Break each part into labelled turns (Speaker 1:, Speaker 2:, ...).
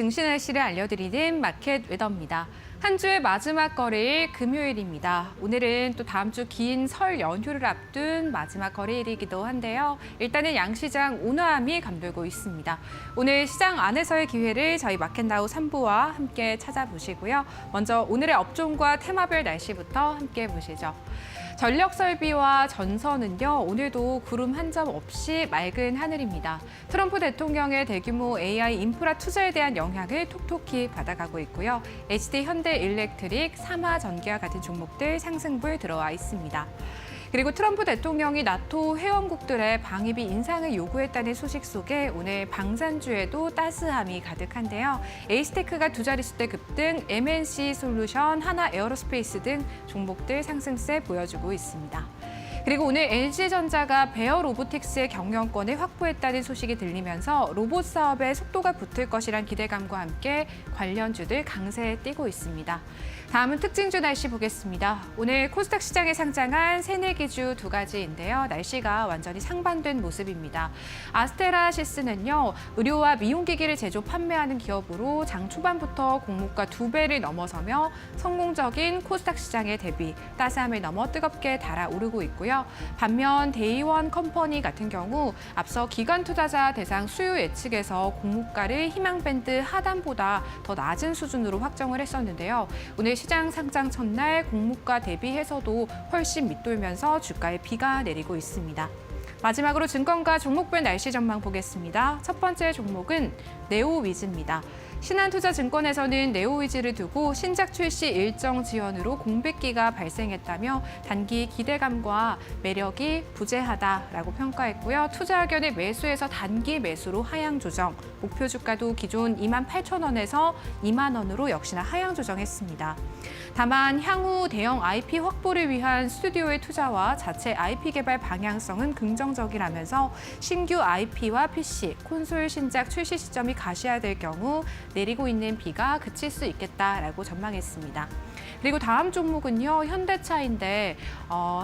Speaker 1: 증시 날씨를 알려드리는 마켓 웨더입니다. 한 주의 마지막 거래일 금요일입니다. 오늘은 또 다음 주 긴 설 연휴를 앞둔 마지막 거래일이기도 한데요. 일단은 양시장 온화함이 감돌고 있습니다. 오늘 시장 안에서의 기회를 저희 마켓나우 3부와 함께 찾아보시고요. 먼저 오늘의 업종과 테마별 날씨부터 함께 보시죠. 전력설비와 전선은요, 오늘도 구름 한 점 없이 맑은 하늘입니다. 트럼프 대통령의 대규모 AI 인프라 투자에 대한 영향을 톡톡히 받아가고 있고요. HD 현대일렉트릭, 삼화전기와 같은 종목들 상승불 들어와 있습니다. 그리고 트럼프 대통령이 나토 회원국들의 방위비 인상을 요구했다는 소식 속에 오늘 방산주에도 따스함이 가득한데요. 에이스테크가 두 자릿수대 급등, MNC 솔루션, 하나 에어로스페이스 등 종목들 상승세 보여주고 있습니다. 그리고 오늘 LG전자가 베어 로보틱스의 경영권을 확보했다는 소식이 들리면서 로봇 사업에 속도가 붙을 것이란 기대감과 함께 관련주들 강세에 뛰고 있습니다. 다음은 특징주 날씨 보겠습니다. 오늘 코스닥 시장에 상장한 새내기주 두 가지인데요. 날씨가 완전히 상반된 모습입니다. 아스테라시스는요, 의료와 미용기기를 제조 판매하는 기업으로 장 초반부터 공모가 2배를 넘어서며 성공적인 코스닥 시장의 대비, 따스함을 넘어 뜨겁게 달아오르고 있고요. 반면 데이원 컴퍼니 같은 경우 앞서 기관 투자자 대상 수요 예측에서 공모가를 희망밴드 하단보다 더 낮은 수준으로 확정을 했었는데요. 오늘 시장 상장 첫날 공모가 대비해서도 훨씬 밑돌면서 주가에 비가 내리고 있습니다. 마지막으로 증권가 종목별 날씨 전망 보겠습니다. 첫 번째 종목은 네오위즈입니다. 신한투자증권에서는 네오위즈를 두고 신작 출시 일정 지연으로 공백기가 발생했다며 단기 기대감과 매력이 부재하다라고 평가했고요. 투자 의견의 매수에서 단기 매수로 하향 조정, 목표 주가도 기존 28,000원에서 2만 원으로 역시나 하향 조정했습니다. 다만 향후 대형 IP 확보를 위한 스튜디오의 투자와 자체 IP 개발 방향성은 긍정적이라면서 신규 IP와 PC, 콘솔 신작 출시 시점이 가시화될 경우 내리고 있는 비가 그칠 수 있겠다라고 전망했습니다. 그리고 다음 종목은요, 현대차인데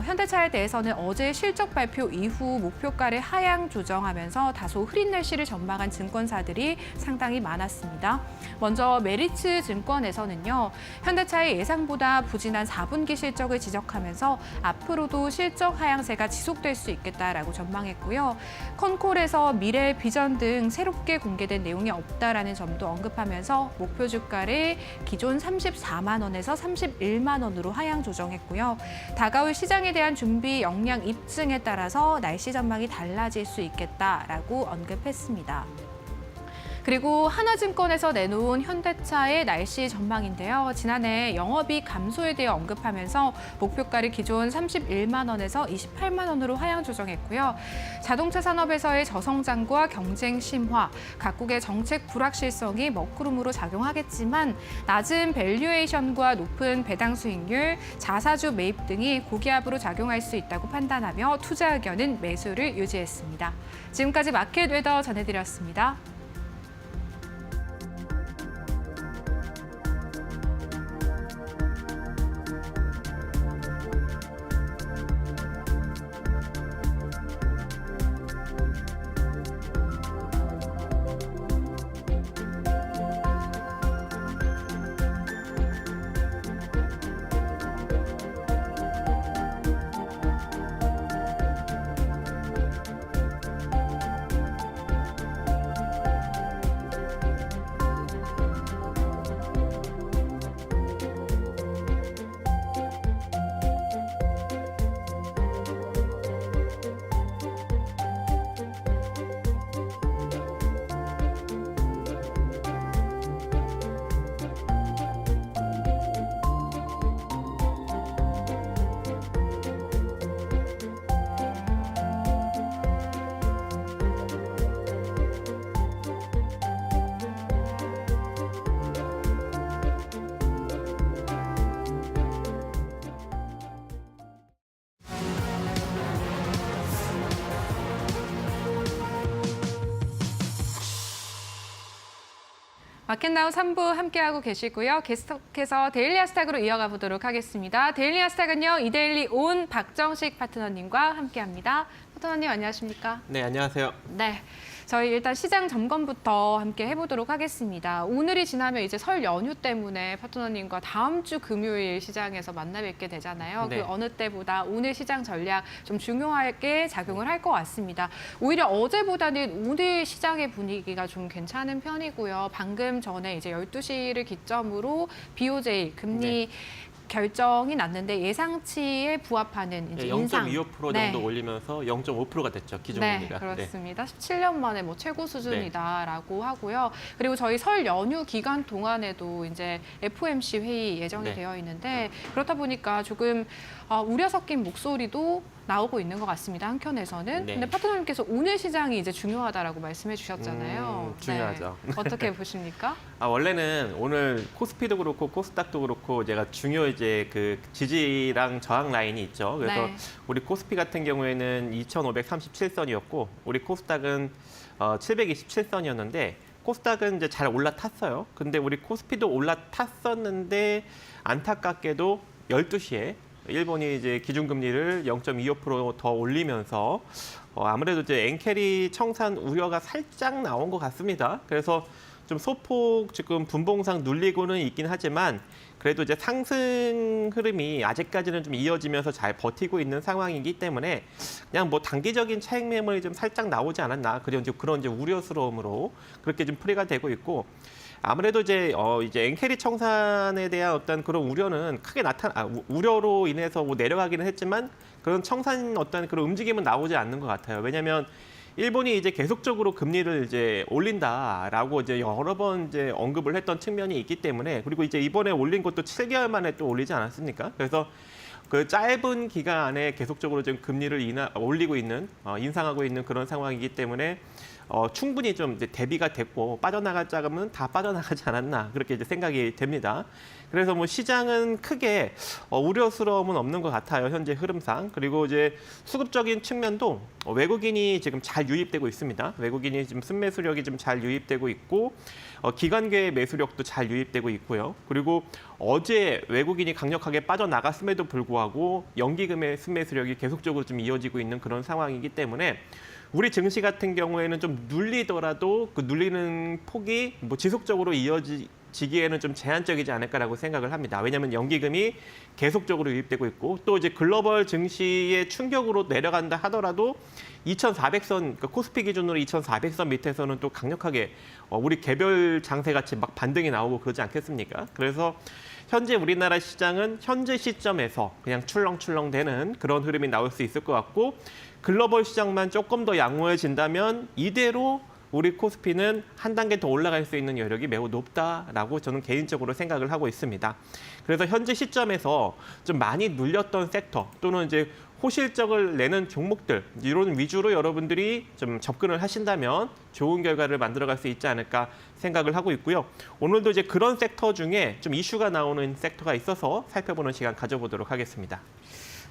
Speaker 1: 현대차에 대해서는 어제 실적 발표 이후 목표가를 하향 조정하면서 다소 흐린 날씨를 전망한 증권사들이 상당히 많았습니다. 먼저 메리츠 증권에서는요, 현대차의 예상보다 부진한 4분기 실적을 지적하면서 앞으로도 실적 하향세가 지속될 수 있겠다라고 전망했고요. 컨콜에서 미래 비전 등 새롭게 공개된 내용이 없다라는 점도 언급하면서 목표 주가를 기존 34만 원에서 31만 원으로 하향 조정했고요. 다가올 시장에 대한 준비 역량 입증에 따라서 날씨 전망이 달라질 수 있겠다라고 언급했습니다. 그리고 하나증권에서 내놓은 현대차의 날씨 전망인데요. 지난해 영업이익 감소에 대해 언급하면서 목표가를 기존 31만 원에서 28만 원으로 하향 조정했고요. 자동차 산업에서의 저성장과 경쟁 심화, 각국의 정책 불확실성이 먹구름으로 작용하겠지만 낮은 밸류에이션과 높은 배당 수익률, 자사주 매입 등이 고기압으로 작용할 수 있다고 판단하며 투자 의견은 매수를 유지했습니다. 지금까지 마켓 웨더 전해드렸습니다. 마켓나우 3부 함께하고 계시고요. 계속해서 데일리 하스닥으로 이어가 보도록 하겠습니다. 데일리 하스닥은요, 이데일리 온 박정식 파트너님과 함께합니다. 파트너님 안녕하십니까?
Speaker 2: 네, 안녕하세요.
Speaker 1: 네. 저희 일단 시장 점검부터 함께 해보도록 하겠습니다. 오늘이 지나면 이제 설 연휴 때문에 파트너님과 다음 주 금요일 시장에서 만나 뵙게 되잖아요.
Speaker 2: 네.
Speaker 1: 그 어느 때보다 오늘 시장 전략 좀 중요하게 작용을 할 것 같습니다. 오히려 어제보다는 오늘 시장의 분위기가 좀 괜찮은 편이고요. 방금 전에 이제 12시를 기점으로 BOJ 금리 결정이 났는데 예상치에 부합하는 이제 인상.
Speaker 2: 0.25% 정도 올리면서 0.5%가 됐죠. 기준금리가.
Speaker 1: 그렇습니다. 17년 만에 뭐 최고 수준이다라고 하고요. 그리고 저희 설 연휴 기간 동안에도 이제 FOMC 회의 예정이 되어 있는데 그렇다 보니까 조금 우려 섞인 목소리도 나오고 있는 것 같습니다. 한켠에서는. 근데 파트너님께서 오늘 시장이 이제 중요하다라고 말씀해 주셨잖아요.
Speaker 2: 중요하죠.
Speaker 1: 어떻게 보십니까?
Speaker 2: 원래는 오늘 코스피도 그렇고 코스닥도 그렇고 제가 중요 이제 그 지지랑 저항 라인이 있죠. 그래서 우리 코스피 같은 경우에는 2,537선이었고 우리 코스닥은 727선이었는데 코스닥은 이제 잘 올라탔어요. 근데 우리 코스피도 올라탔었는데 안타깝게도 12시에 일본이 이제 기준금리를 0.25% 더 올리면서 아무래도 이제 엔캐리 청산 우려가 살짝 나온 것 같습니다. 그래서 좀 소폭 지금 분봉상 눌리고는 있긴 하지만 그래도 이제 상승 흐름이 아직까지는 좀 이어지면서 잘 버티고 있는 상황이기 때문에 그냥 뭐 단기적인 차익 매물이 좀 살짝 나오지 않았나 그런 이제 우려스러움으로 그렇게 좀 풀이가 되고 있고 아무래도 이제 엔캐리 청산에 대한 어떤 그런 우려는 크게 우려로 인해서 뭐 내려가기는 했지만 그런 청산 어떤 그런 움직임은 나오지 않는 것 같아요. 왜냐하면 일본이 이제 계속적으로 금리를 이제 올린다라고 이제 여러 번 이제 언급을 했던 측면이 있기 때문에 그리고 이제 이번에 올린 것도 7개월 만에 또 올리지 않았습니까? 그래서 그 짧은 기간 안에 계속적으로 지금 금리를 올리고 있는 인상하고 있는 그런 상황이기 때문에 충분히 좀 이제 대비가 됐고 빠져나갈 자금은 다 빠져나가지 않았나 그렇게 이제 생각이 됩니다. 그래서 뭐 시장은 크게 우려스러움은 없는 것 같아요. 현재 흐름상. 그리고 이제 수급적인 측면도 외국인이 지금 잘 유입되고 있습니다. 외국인이 지금 순매수력이 좀 잘 유입되고 있고 기관계 매수력도 잘 유입되고 있고요. 그리고 어제 외국인이 강력하게 빠져나갔음에도 불구하고 연기금의 순매수력이 계속적으로 좀 이어지고 있는 그런 상황이기 때문에 우리 증시 같은 경우에는 좀 눌리더라도 그 눌리는 폭이 뭐 지속적으로 이어지기에는 좀 제한적이지 않을까라고 생각을 합니다. 왜냐하면 연기금이 계속적으로 유입되고 있고 또 이제 글로벌 증시의 충격으로 내려간다 하더라도 2,400선, 그러니까 코스피 기준으로 2,400선 밑에서는 또 강력하게 우리 개별 장세같이 막 반등이 나오고 그러지 않겠습니까? 그래서 현재 우리나라 시장은 현재 시점에서 그냥 출렁출렁대는 그런 흐름이 나올 수 있을 것 같고 글로벌 시장만 조금 더 양호해진다면 이대로 우리 코스피는 한 단계 더 올라갈 수 있는 여력이 매우 높다라고 저는 개인적으로 생각을 하고 있습니다. 그래서 현재 시점에서 좀 많이 눌렸던 섹터 또는 이제 호실적을 내는 종목들 이런 위주로 여러분들이 좀 접근을 하신다면 좋은 결과를 만들어갈 수 있지 않을까 생각을 하고 있고요. 오늘도 이제 그런 섹터 중에 좀 이슈가 나오는 섹터가 있어서 살펴보는 시간 가져보도록 하겠습니다.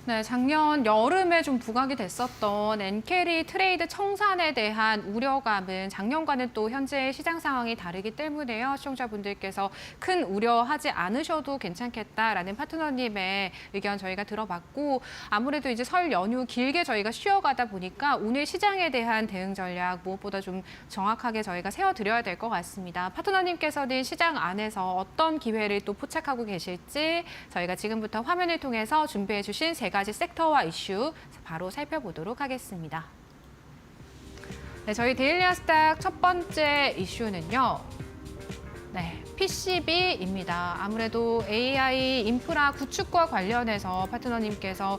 Speaker 1: 네, 작년 여름에 좀 부각이 됐었던 엔캐리 트레이드 청산에 대한 우려감은 작년과는 또 현재 시장 상황이 다르기 때문에요. 시청자분들께서 큰 우려하지 않으셔도 괜찮겠다라는 파트너님의 의견 저희가 들어봤고 아무래도 이제 설 연휴 길게 저희가 쉬어가다 보니까 오늘 시장에 대한 대응 전략 무엇보다 좀 정확하게 저희가 세워드려야 될 것 같습니다. 파트너님께서는 시장 안에서 어떤 기회를 또 포착하고 계실지 저희가 지금부터 화면을 통해서 준비해 주신 세 가지 섹터와 이슈 바로 살펴보도록 하겠습니다. 네, 저희 데일리 아스닥 첫 번째 이슈는요. 네, PCB입니다. 아무래도 AI 인프라 구축과 관련해서 파트너님께서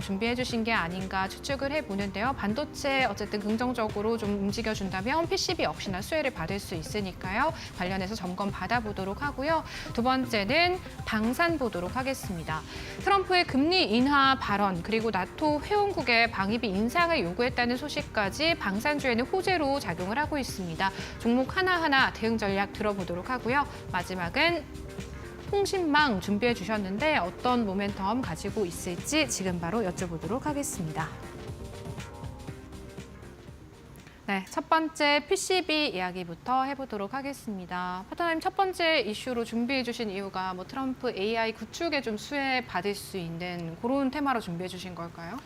Speaker 1: 준비해 주신 게 아닌가 추측을 해보는데요. 반도체 어쨌든 긍정적으로 좀 움직여준다면 PCB 역시나 수혜를 받을 수 있으니까요. 관련해서 점검 받아보도록 하고요. 두 번째는 방산 보도록 하겠습니다. 트럼프의 금리 인하 발언 그리고 나토 회원국의 방위비 인상을 요구했다는 소식까지 방산주에는 호재로 작용을 하고 있습니다. 종목 하나하나 대응 전략 들어보도록 하고요. 마지막은 통신망 준비해 주셨는데 어떤 모멘텀 가지고 있을지 지금 바로 여쭤보도록 하겠습니다. 네, 첫 번째 PCB 이야기부터 해보도록 하겠습니다. 파트너님 첫 번째 이슈로 준비해 주신 이유가 뭐 트럼프 AI 구축에 좀 수혜 받을 수 있는 그런 테마로 준비해 주신 걸까요?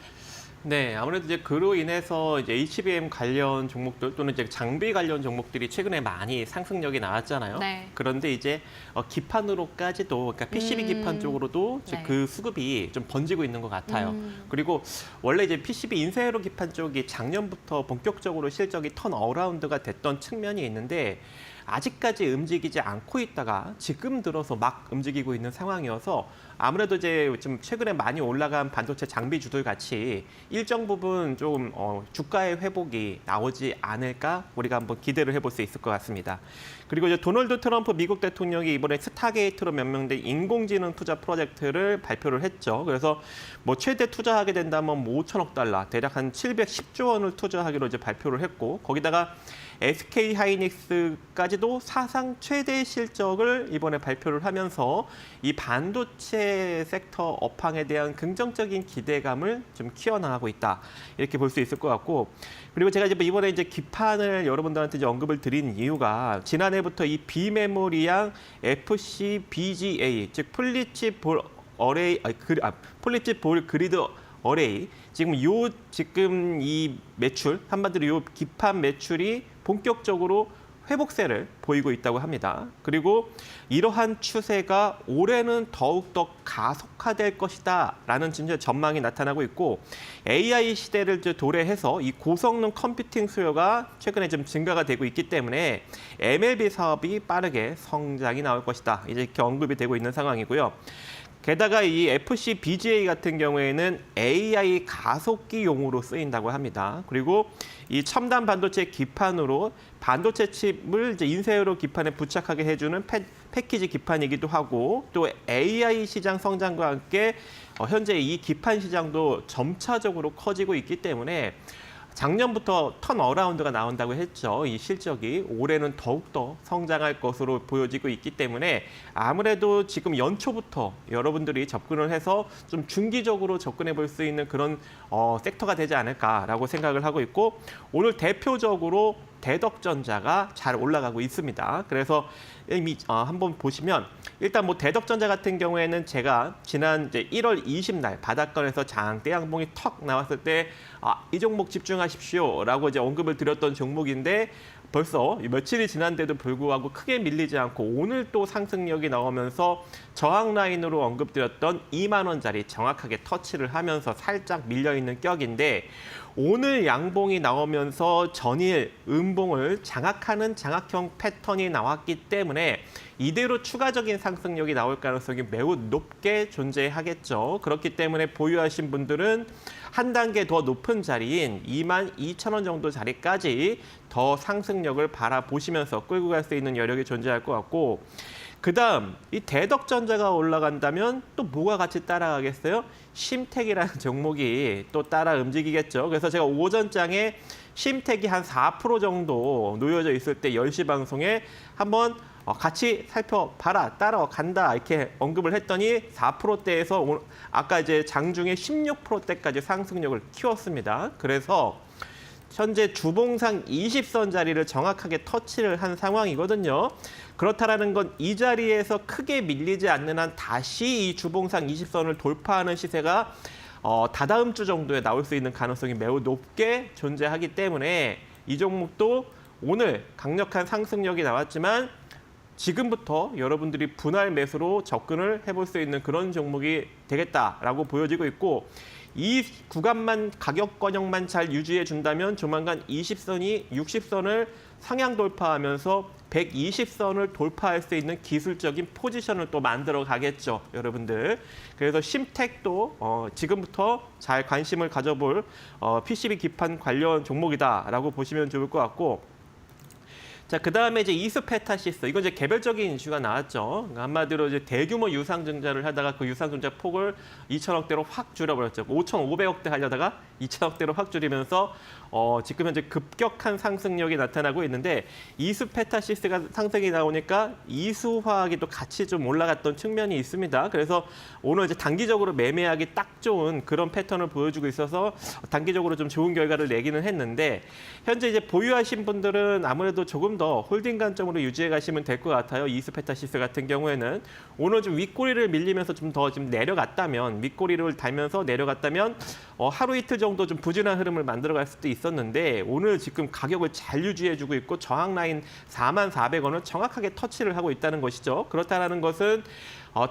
Speaker 2: 네, 아무래도 이제 그로 인해서 이제 HBM 관련 종목들 또는 이제 장비 관련 종목들이 최근에 많이 상승력이 나왔잖아요.
Speaker 1: 네.
Speaker 2: 그런데 이제 기판으로까지도, 그러니까 PCB 기판 쪽으로도 이제
Speaker 1: 네.
Speaker 2: 그 수급이 좀 번지고 있는 것 같아요. 그리고 원래 이제 PCB 인쇄로 기판 쪽이 작년부터 본격적으로 실적이 턴 어라운드가 됐던 측면이 있는데 아직까지 움직이지 않고 있다가 지금 들어서 막 움직이고 있는 상황이어서 아무래도 이제 좀 최근에 많이 올라간 반도체 장비주들 같이 일정 부분 좀 주가의 회복이 나오지 않을까 우리가 한번 기대를 해볼 수 있을 것 같습니다. 그리고 이제 도널드 트럼프 미국 대통령이 이번에 스타게이트로 명명된 인공지능 투자 프로젝트를 발표를 했죠. 그래서 뭐 최대 투자하게 된다면 뭐 5천억 달러, 대략 한 710조 원을 투자하기로 이제 발표를 했고 거기다가 SK 하이닉스까지도 사상 최대 실적을 이번에 발표를 하면서 이 반도체 섹터 업황에 대한 긍정적인 기대감을 좀 키워나가고 있다. 이렇게 볼 수 있을 것 같고 그리고 제가 이번에 이제 기판을 여러분들한테 이제 언급을 드린 이유가 지난해부터 이 비메모리양 FCBGA 즉 플리칩 볼 어레이 플리칩 볼 그리드 어레이 지금 이 매출 한마디로 요 기판 매출이 본격적으로 회복세를 보이고 있다고 합니다. 그리고 이러한 추세가 올해는 더욱더 가속화될 것이다라는 진짜 전망이 나타나고 있고 AI 시대를 도래해서 이 고성능 컴퓨팅 수요가 최근에 좀 증가가 되고 있기 때문에 MLB 사업이 빠르게 성장이 나올 것이다. 이제 이렇게 언급이 되고 있는 상황이고요. 게다가 이 FCBGA 같은 경우에는 AI 가속기용으로 쓰인다고 합니다. 그리고 이 첨단 반도체 기판으로 반도체 칩을 이제 인쇄로 기판에 부착하게 해주는 패키지 기판이기도 하고 또 AI 시장 성장과 함께 현재 이 기판 시장도 점차적으로 커지고 있기 때문에 작년부터 턴 어라운드가 나온다고 했죠. 이 실적이 올해는 더욱더 성장할 것으로 보여지고 있기 때문에 아무래도 지금 연초부터 여러분들이 접근을 해서 좀 중기적으로 접근해 볼 수 있는 그런 섹터가 되지 않을까라고 생각을 하고 있고 오늘 대표적으로 대덕전자가 잘 올라가고 있습니다. 그래서 이미 한번 보시면 일단 뭐 대덕전자 같은 경우에는 제가 지난 이제 1월 20날 바닷가에서 장대 양봉이 턱 나왔을 때 이 종목 집중하십시오라고 이제 언급을 드렸던 종목인데 벌써 며칠이 지난데도 불구하고 크게 밀리지 않고 오늘 또 상승력이 나오면서 저항 라인으로 언급드렸던 2만 원짜리 정확하게 터치를 하면서 살짝 밀려있는 격인데 오늘 양봉이 나오면서 전일 음봉을 장악하는 장악형 패턴이 나왔기 때문에 이대로 추가적인 상승력이 나올 가능성이 매우 높게 존재하겠죠. 그렇기 때문에 보유하신 분들은 한 단계 더 높은 자리인 22,000원 정도 자리까지 더 상승력을 바라보시면서 끌고 갈 수 있는 여력이 존재할 것 같고 그다음 이 대덕전자가 올라간다면 또 뭐가 같이 따라가겠어요? 심택이라는 종목이 또 따라 움직이겠죠. 그래서 제가 오전장에 심택이 한 4% 정도 놓여져 있을 때 10시 방송에 한번 같이 살펴봐라, 따라간다 이렇게 언급을 했더니 4%대에서 아까 이제 장중에 16%대까지 상승력을 키웠습니다. 그래서 현재 주봉상 20선 자리를 정확하게 터치를 한 상황이거든요. 그렇다라는 건 이 자리에서 크게 밀리지 않는 한 다시 이 주봉상 20선을 돌파하는 시세가 다다음 주 정도에 나올 수 있는 가능성이 매우 높게 존재하기 때문에 이 종목도 오늘 강력한 상승력이 나왔지만 지금부터 여러분들이 분할 매수로 접근을 해볼 수 있는 그런 종목이 되겠다라고 보여지고 있고 이 구간만 가격 권역만 잘 유지해 준다면 조만간 20선이 60선을 상향 돌파하면서 120선을 돌파할 수 있는 기술적인 포지션을 또 만들어 가겠죠, 여러분들. 그래서 심택도 지금부터 잘 관심을 가져볼 PCB 기판 관련 종목이다라고 보시면 좋을 것 같고 자, 그다음에 이제 이스페타시스. 이건 이제 개별적인 이슈가 나왔죠. 그러니까 한마디로 이제 대규모 유상증자를 하다가 그 유상증자 폭을 2천억대로 확 줄여버렸죠. 5,500억대 하려다가 2천억대로 확 줄이면서 지금 현재 급격한 상승력이 나타나고 있는데 이스페타시스가 상승이 나오니까 이수화학이 또 같이 좀 올라갔던 측면이 있습니다. 그래서 오늘 이제 단기적으로 매매하기 딱 좋은 그런 패턴을 보여주고 있어서 단기적으로 좀 좋은 결과를 내기는 했는데 현재 이제 보유하신 분들은 아무래도 조금 더 홀딩 관점으로 유지해 가시면 될 것 같아요. 이스페타시스 같은 경우에는 오늘 좀 윗꼬리를 밀리면서 좀 더 좀 내려갔다면 윗꼬리를 달면서 내려갔다면 하루 이틀 정도 좀 부진한 흐름을 만들어갈 수도 있었는데 오늘 지금 가격을 잘 유지해주고 있고 저항 라인 44,000원을 정확하게 터치를 하고 있다는 것이죠. 그렇다는 것은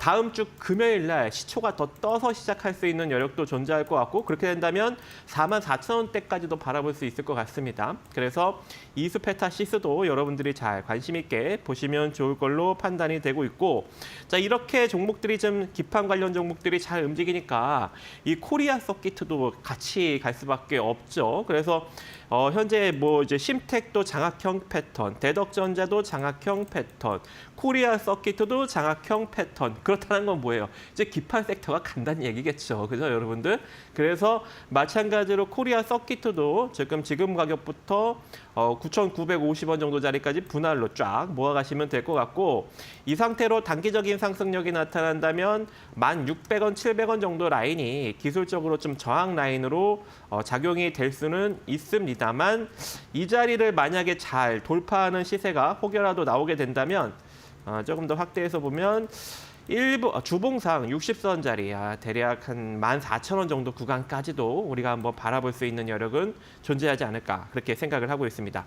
Speaker 2: 다음 주 금요일 날 시초가 더 떠서 시작할 수 있는 여력도 존재할 것 같고 그렇게 된다면 44,000원대까지도 바라볼 수 있을 것 같습니다. 그래서 이스페타시스도 여러분들이 잘 관심 있게 보시면 좋을 걸로 판단이 되고 있고 자 이렇게 종목들이 좀 기판 관련 종목들이 잘 움직이니까 이 코리아 서킷도 같이 갈 수밖에 없죠. 그래서 현재 뭐 이제 심텍도 장악형 패턴, 대덕전자도 장악형 패턴, 코리아 서킷도 장악형 패턴. 그렇다는 건 뭐예요? 이제 기판 섹터가 간다는 얘기겠죠. 그죠, 여러분들? 그래서 마찬가지로 코리아 서킷도 지금 가격부터 9,950원 정도 자리까지 분할로 쫙 모아가시면 될 것 같고 이 상태로 단기적인 상승력이 나타난다면 1,600원, 700원 정도 라인이 기술적으로 좀 저항 라인으로 작용이 될 수는 있습니다만 이 자리를 만약에 잘 돌파하는 시세가 혹여라도 나오게 된다면 조금 더 확대해서 보면 주봉상 60선 자리 대략 한 14,000원 정도 구간까지도 우리가 한번 바라볼 수 있는 여력은 존재하지 않을까 그렇게 생각을 하고 있습니다.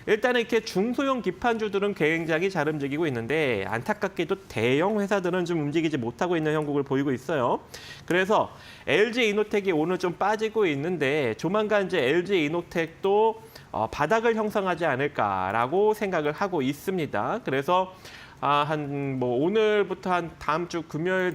Speaker 2: 일단은 이렇게 중소형 기판주들은 굉장히 잘 움직이고 있는데 안타깝게도 대형 회사들은 좀 움직이지 못하고 있는 형국을 보이고 있어요. 그래서 LG 이노텍이 오늘 좀 빠지고 있는데 조만간 이제 LG 이노텍도 바닥을 형성하지 않을까라고 생각을 하고 있습니다. 그래서 오늘부터 한 다음 주 금요일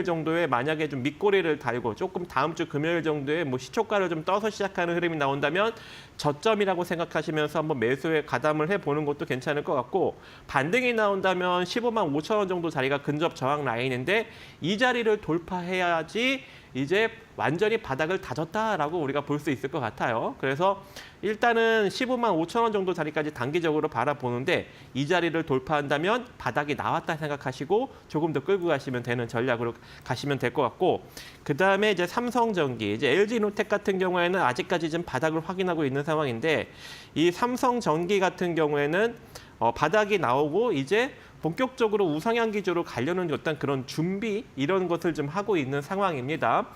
Speaker 2: 정도에 만약에 좀 밑꼬리를 달고 조금 다음 주 금요일 정도에 뭐 시초가를 좀 떠서 시작하는 흐름이 나온다면 저점이라고 생각하시면서 한번 매수에 가담을 해보는 것도 괜찮을 것 같고 반등이 나온다면 15만 5천 원 정도 자리가 근접 저항 라인인데 이 자리를 돌파해야지 이제 완전히 바닥을 다졌다라고 우리가 볼 수 있을 것 같아요. 그래서 일단은 15만 5천 원 정도 자리까지 단기적으로 바라보는데 이 자리를 돌파한다면 바닥이 나왔다 생각하시고 조금 더 끌고 가시면 되는 전략으로 가시면 될 것 같고 그다음에 이제 삼성전기, 이제 LG노텍 같은 경우에는 아직까지 좀 바닥을 확인하고 있는 상황인데 이 삼성전기 같은 경우에는 바닥이 나오고 이제 본격적으로 우상향 기조로 가려는 어떤 그런 준비 이런 것을 좀 하고 있는 상황입니다.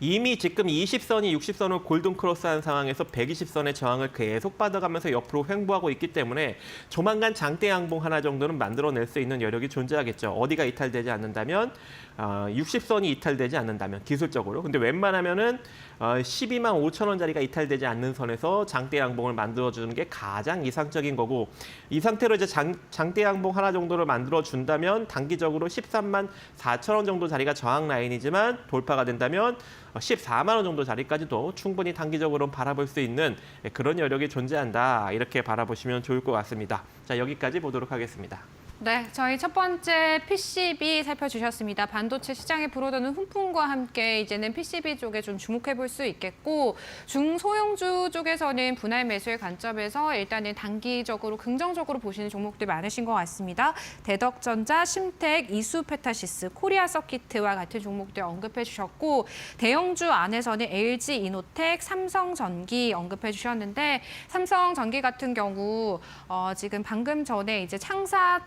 Speaker 2: 이미 지금 20선이 60선을 골든 크로스한 상황에서 120선의 저항을 계속 받아가면서 옆으로 횡보하고 있기 때문에 조만간 장대 양봉 하나 정도는 만들어낼 수 있는 여력이 존재하겠죠. 어디가 이탈되지 않는다면 60선이 이탈되지 않는다면 기술적으로. 근데 웬만하면은 12만 5천 원짜리가 이탈되지 않는 선에서 장대 양봉을 만들어주는 게 가장 이상적인 거고 이 상태로 이제 장대 양봉 하나 정도를 만들어준다면 단기적으로 13만 4천 원 정도 자리가 저항 라인이지만 돌파가 된다면 14만 원 정도 자리까지도 충분히 단기적으로 바라볼 수 있는 그런 여력이 존재한다. 이렇게 바라보시면 좋을 것 같습니다. 자, 여기까지 보도록 하겠습니다.
Speaker 1: 네, 저희 첫 번째 PCB 살펴주셨습니다. 반도체 시장에 불어도는 훈풍과 함께 이제는 PCB 쪽에 좀 주목해 볼 수 있겠고 중소형주 쪽에서는 분할 매수의 관점에서 일단은 단기적으로 긍정적으로 보시는 종목들 많으신 것 같습니다. 대덕전자, 심텍, 이수페타시스, 코리아 서킷과 같은 종목들 언급해 주셨고 대형주 안에서는 LG 이노텍, 삼성전기 언급해 주셨는데 삼성전기 같은 경우 지금 방금 전에 이제 창사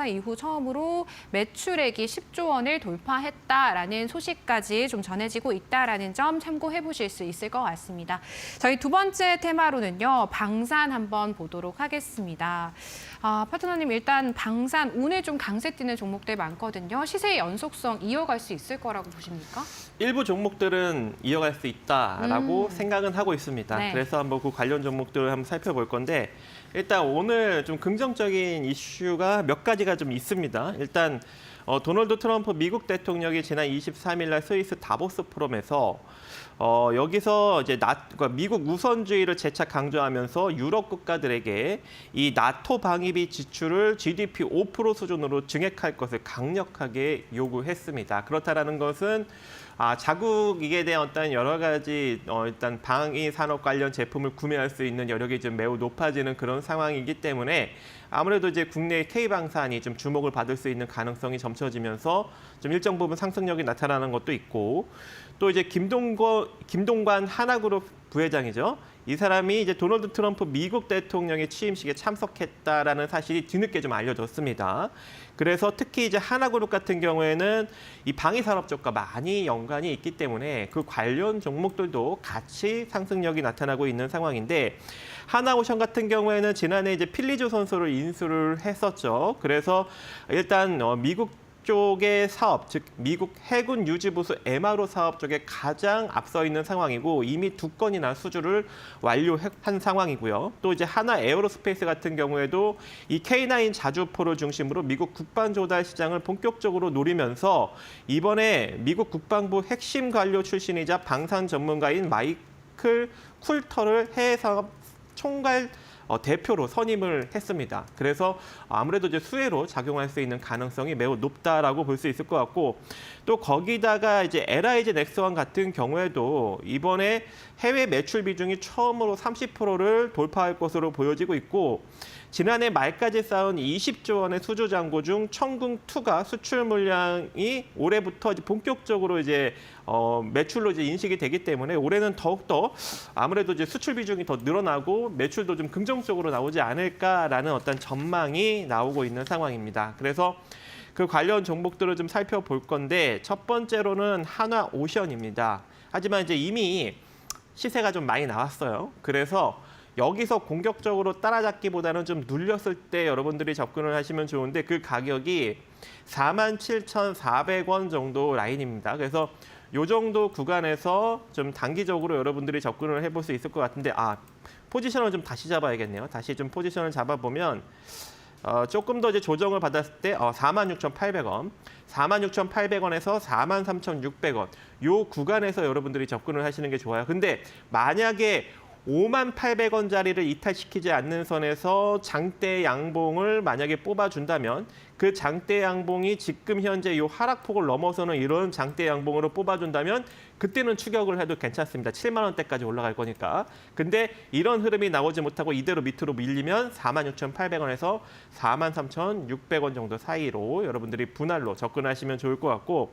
Speaker 1: 이후 처음으로 매출액이 10조 원을 돌파했다라는 소식까지 좀 전해지고 있다라는 점 참고해 보실 수 있을 것 같습니다. 저희 두 번째 테마로는요, 방산 한번 보도록 하겠습니다. 파트너님, 일단 방산 오늘 좀 강세 띄는 종목들 많거든요. 시세의 연속성 이어갈 수 있을 거라고 보십니까?
Speaker 2: 일부 종목들은 이어갈 수 있다라고 생각은 하고 있습니다.
Speaker 1: 네.
Speaker 2: 그래서 한번 그 관련 종목들을 한번 살펴볼 건데 일단 오늘 좀 긍정적인 이슈가 몇 가지가 좀 있습니다. 일단 도널드 트럼프 미국 대통령이 지난 23일 날 스위스 다보스 포럼에서 여기서 이제 그러니까 미국 우선주의를 재차 강조하면서 유럽 국가들에게 이 나토 방위비 지출을 GDP 5% 수준으로 증액할 것을 강력하게 요구했습니다. 그렇다라는 것은 자국에 대한 어떤 여러 가지 일단 방위 산업 관련 제품을 구매할 수 있는 여력이 좀 매우 높아지는 그런 상황이기 때문에 아무래도 이제 국내 K방산이 좀 주목을 받을 수 있는 가능성이 점쳐지면서 좀 일정 부분 상승력이 나타나는 것도 있고 또 이제 김동관 하나그룹 부회장이죠. 이 사람이 이제 도널드 트럼프 미국 대통령의 취임식에 참석했다라는 사실이 뒤늦게 좀 알려졌습니다. 그래서 특히 이제 하나그룹 같은 경우에는 이 방위산업 쪽과 많이 연관이 있기 때문에 그 관련 종목들도 같이 상승력이 나타나고 있는 상황인데 하나오션 같은 경우에는 지난해 이제 필리조 선수를 인수를 했었죠. 그래서 일단 미국 쪽의 사업, 즉 미국 해군 유지보수 MRO 사업 쪽에 가장 앞서 있는 상황이고 이미 2건이나 수주를 완료한 상황이고요. 또 이제 하나 에어로스페이스 같은 경우에도 이 K9 자주포를 중심으로 미국 국방 조달 시장을 본격적으로 노리면서 이번에 미국 국방부 핵심 관료 출신이자 방산 전문가인 마이클 쿨터를 해외 사업 총괄 대표로 선임을 했습니다. 그래서 아무래도 이제 수혜로 작용할 수 있는 가능성이 매우 높다라고 볼 수 있을 것 같고 또 거기다가 이제 LIG 넥스원 같은 경우에도 이번에 해외 매출 비중이 처음으로 30%를 돌파할 것으로 보여지고 있고 지난해 말까지 쌓은 20조 원의 수주 잔고 중 청궁2가 수출 물량이 올해부터 이제 본격적으로 이제 매출로 이제 인식이 되기 때문에 올해는 더욱더 아무래도 이제 수출 비중이 더 늘어나고 매출도 좀 긍정적으로 나오지 않을까라는 어떤 전망이 나오고 있는 상황입니다. 그래서 그 관련 종목들을 좀 살펴볼 건데 첫 번째로는 한화오션입니다. 하지만 이제 이미 시세가 좀 많이 나왔어요. 그래서 여기서 공격적으로 따라잡기보다는 좀 눌렸을 때 여러분들이 접근을 하시면 좋은데 그 가격이 47,400원 정도 라인입니다. 그래서 이 정도 구간에서 좀 단기적으로 여러분들이 접근을 해볼 수 있을 것 같은데 포지션을 좀 다시 잡아야겠네요. 다시 좀 포지션을 잡아보면 조금 더 이제 조정을 받았을 때 46,800원, 46,800원에서 43,600원 이 구간에서 여러분들이 접근을 하시는 게 좋아요. 근데 만약에 58,000원짜리를 이탈시키지 않는 선에서 장대 양봉을 만약에 뽑아준다면 그 장대 양봉이 지금 현재 이 하락폭을 넘어서는 이런 장대 양봉으로 뽑아준다면 그때는 추격을 해도 괜찮습니다. 7만 원대까지 올라갈 거니까. 근데 이런 흐름이 나오지 못하고 이대로 밑으로 밀리면 46,800원에서 43,600원 정도 사이로 여러분들이 분할로 접근하시면 좋을 것 같고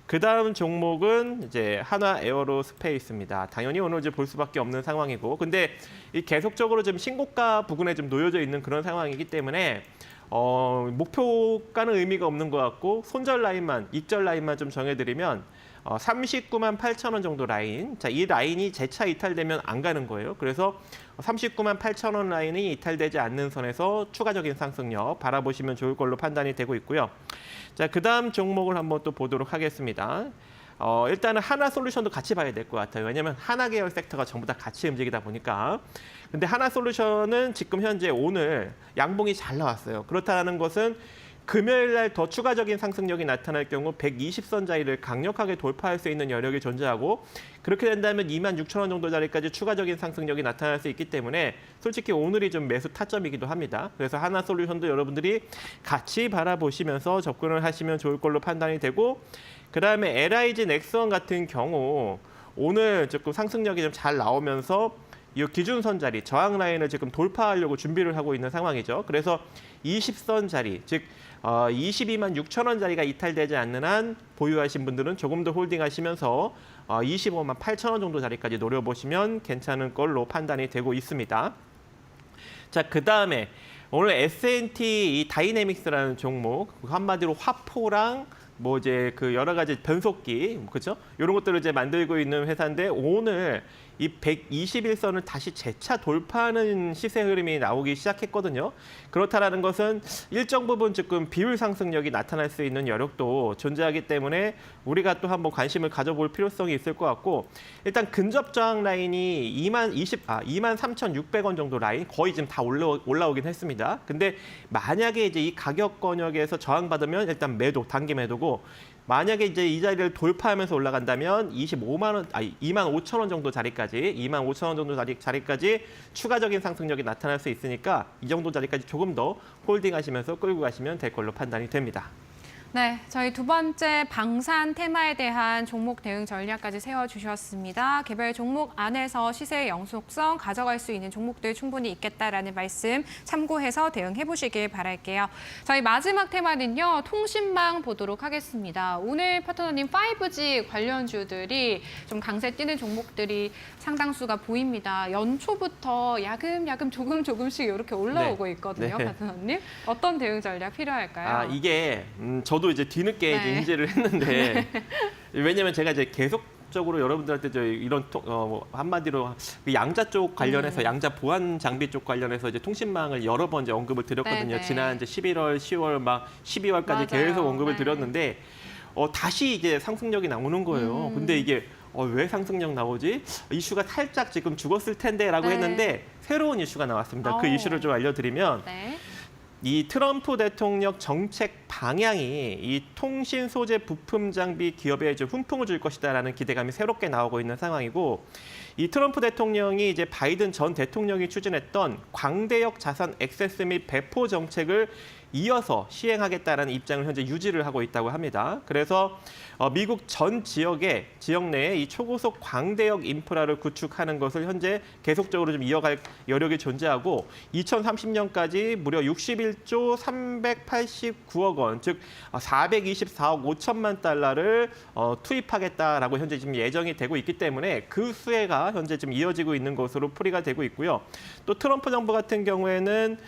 Speaker 2: 그 다음 종목은 이제 한화 에어로스페이스입니다. 당연히 오늘 이제 볼 수밖에 없는 상황이고, 근데 이 계속적으로 좀 신고가 부근에 좀 놓여져 있는 그런 상황이기 때문에 목표가는 의미가 없는 것 같고 손절 라인만, 입절 라인만 좀 정해드리면 39만 8천 원 정도 라인. 자, 이 라인이 재차 이탈되면 안 가는 거예요. 그래서 39만 8천 원 라인이 이탈되지 않는 선에서 추가적인 상승력 바라보시면 좋을 걸로 판단이 되고 있고요. 자, 그다음 종목을 한번 또 보도록 하겠습니다. 일단은 하나솔루션도 같이 봐야 될 것 같아요. 왜냐하면 하나 계열 섹터가 전부 다 같이 움직이다 보니까. 근데 하나솔루션은 지금 현재 오늘 양봉이 잘 나왔어요. 그렇다는 것은 금요일 날 더 추가적인 상승력이 나타날 경우 120선 자리를 강력하게 돌파할 수 있는 여력이 존재하고 그렇게 된다면 26,000원 정도 자리까지 추가적인 상승력이 나타날 수 있기 때문에 솔직히 오늘이 좀 매수 타점이기도 합니다. 그래서 하나솔루션도 여러분들이 같이 바라보시면서 접근을 하시면 좋을 걸로 판단이 되고 그다음에 LIG 넥스원 같은 경우 오늘 조금 상승력이 좀 잘 나오면서 이 기준선 자리, 저항 라인을 지금 돌파하려고 준비를 하고 있는 상황이죠. 그래서 20선 자리, 즉 22만 6천 원 자리가 이탈되지 않는 한 보유하신 분들은 조금 더 홀딩하시면서 25만 8천 원 정도 자리까지 노려보시면 괜찮은 걸로 판단이 되고 있습니다. 자, 그다음에 오늘 S&T 이 다이내믹스라는 종목, 한마디로 화포랑 뭐 이제 그 여러 가지 변속기, 그렇죠? 이런 것들을 이제 만들고 있는 회사인데 오늘 이 121선을 다시 재차 돌파하는 시세 흐름이 나오기 시작했거든요. 그렇다라는 것은 일정 부분 조금 비율 상승력이 나타날 수 있는 여력도 존재하기 때문에 우리가 또 한번 관심을 가져볼 필요성이 있을 것 같고 일단 근접 저항 라인이 23,600원 정도 라인 거의 지금 다 올라오긴 했습니다. 근데 만약에 이제 이 가격 권역에서 저항받으면 일단 매도, 단기 매도고 만약에 이제 이 자리를 돌파하면서 올라간다면 25만 원 정도 자리까지 25,000원 정도 자리까지 추가적인 상승력이 나타날 수 있으니까 이 정도 자리까지 조금 더 홀딩하시면서 끌고 가시면 될 걸로 판단이 됩니다.
Speaker 1: 네, 저희 두 번째 방산 테마에 대한 종목 대응 전략까지 세워주셨습니다. 개별 종목 안에서 시세의 영속성 가져갈 수 있는 종목들 충분히 있겠다라는 말씀 참고해서 대응해보시길 바랄게요. 저희 마지막 테마는요, 통신망 보도록 하겠습니다. 오늘 파트너님 5G 관련주들이 좀 강세 띄는 종목들이 상당수가 보입니다. 연초부터 야금야금 조금씩 이렇게 올라오고 있거든요,
Speaker 2: 네.
Speaker 1: 파트너님. 어떤 대응 전략 필요할까요?
Speaker 2: 이게 저도 이제 뒤늦게 이제 인지를 했는데 왜냐면 제가 이제 계속적으로 여러분들한테 이런 한마디로 양자 쪽 관련해서 양자 보안 장비 쪽 관련해서 이제 통신망을 여러 번 이제 언급을 드렸거든요.
Speaker 1: 네네.
Speaker 2: 지난 이제 11월, 10월 막 12월까지
Speaker 1: 맞아요.
Speaker 2: 계속 언급을
Speaker 1: 네.
Speaker 2: 드렸는데 다시 이제 상승력이 나오는 거예요. 근데 이게 왜 상승력 나오지? 이슈가 살짝 지금 죽었을 텐데라고
Speaker 1: 네.
Speaker 2: 했는데 새로운 이슈가 나왔습니다. 그 이슈를 좀 알려드리면
Speaker 1: 네.
Speaker 2: 이 트럼프 대통령 정책 방향이 이 통신 소재 부품 장비 기업에 좀 훈풍을 줄 것이다라는 기대감이 새롭게 나오고 있는 상황이고, 이 트럼프 대통령이 이제 바이든 전 대통령이 추진했던 광대역 자산 액세스 및 배포 정책을 이어서 시행하겠다는 입장을 현재 유지를 하고 있다고 합니다. 그래서 미국 전 지역 내에 이 초고속 광대역 인프라를 구축하는 것을 현재 계속적으로 좀 이어갈 여력이 존재하고 2030년까지 무려 61조 389억 원, 즉 424억 5천만 달러를 투입하겠다라고 현재 지금 예정이 되고 있기 때문에 그 수혜가 현재 지금 이어지고 있는 것으로 풀이가 되고 있고요. 또 트럼프 정부 같은 경우에는